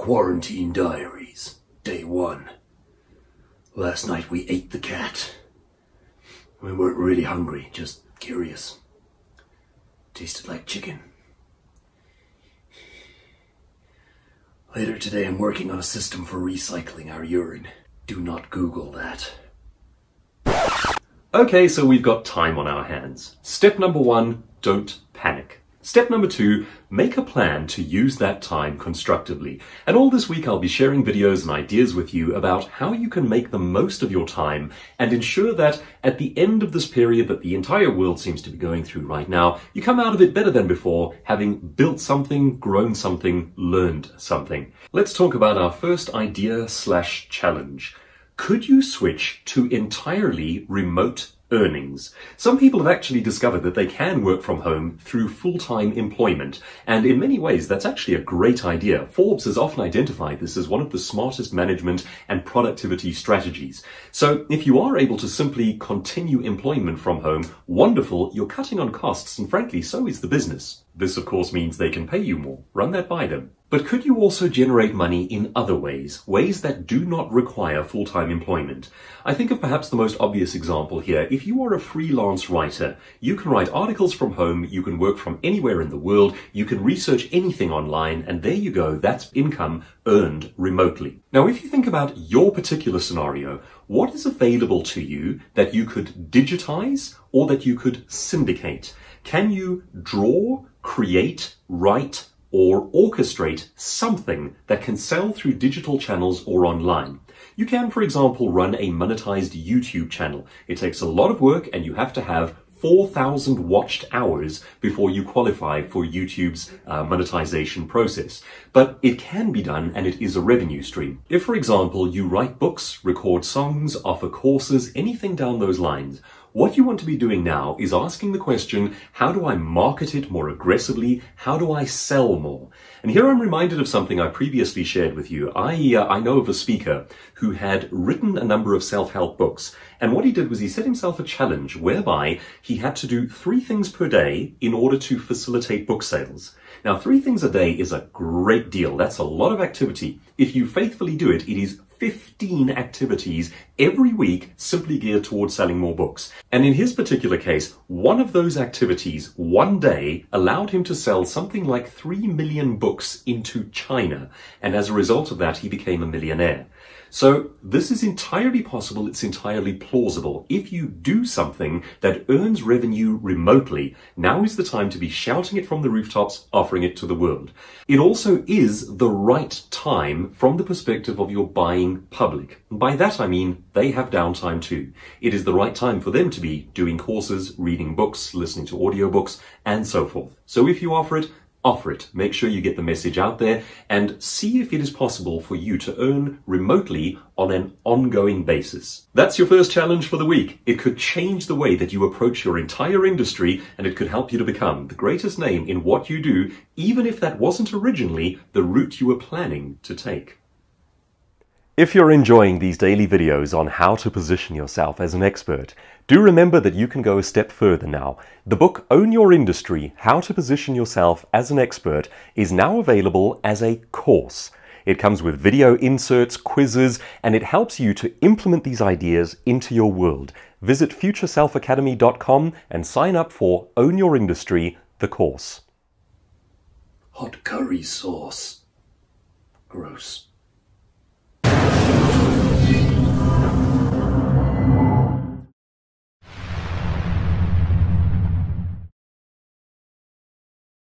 Quarantine Diaries, Day 1. Last night we ate the cat. We weren't really hungry, just curious. Tasted like chicken. Later today I'm working on a system for recycling our urine. Do not Google that. Okay, so we've got time on our hands. Step number 1, don't panic. Step number 2, make a plan to use that time constructively. And all this week I'll be sharing videos and ideas with you about how you can make the most of your time and ensure that at the end of this period that the entire world seems to be going through right now, you come out of it better than before, having built something, grown something, learned something. Let's talk about our first idea/challenge. Could you switch to entirely remote earnings? Some people have actually discovered that they can work from home through full-time employment, and in many ways that's actually a great idea. Forbes has often identified this as one of the smartest management and productivity strategies. So if you are able to simply continue employment from home, wonderful, you're cutting on costs, and frankly, so is the business. This of course means they can pay you more. Run that by them. But could you also generate money in other ways that do not require full-time employment? I think of perhaps the most obvious example here. If you are a freelance writer, you can write articles from home, you can work from anywhere in the world, you can research anything online, and there you go, that's income earned remotely. Now, if you think about your particular scenario, what is available to you that you could digitize or that you could syndicate? Can you draw, create, write, or orchestrate something that can sell through digital channels or online? You can, for example, run a monetized YouTube channel. It takes a lot of work and you have to have 4,000 watched hours before you qualify for YouTube's monetization process. But it can be done and it is a revenue stream. If, for example, you write books, record songs, offer courses, anything down those lines, what you want to be doing now is asking the question, how do I market it more aggressively? How do I sell more? And here I'm reminded of something I previously shared with you. I know of a speaker who had written a number of self-help books. And what he did was he set himself a challenge whereby he had to do 3 things per day in order to facilitate book sales. Now, 3 things a day is a great deal. That's a lot of activity. If you faithfully do it, it is 15 activities every week simply geared towards selling more books. And in his particular case, one of those activities, one day, allowed him to sell something like 3 million books into China. And as a result of that, he became a millionaire. So this is entirely possible, it's entirely plausible. If you do something that earns revenue remotely, now is the time to be shouting it from the rooftops, offering it to the world. It also is the right time from the perspective of your buying public. And by that I mean they have downtime too. It is the right time for them to be doing courses, reading books, listening to audiobooks, and so forth. So if you offer it, offer it. Make sure you get the message out there and see if it is possible for you to earn remotely on an ongoing basis. That's your first challenge for the week. It could change the way that you approach your entire industry and it could help you to become the greatest name in what you do, even if that wasn't originally the route you were planning to take. If you're enjoying these daily videos on how to position yourself as an expert, do remember that you can go a step further now. The book Own Your Industry, How to Position Yourself as an Expert is now available as a course. It comes with video inserts, quizzes, and it helps you to implement these ideas into your world. Visit futureselfacademy.com and sign up for Own Your Industry, the course. Hot curry sauce. Gross.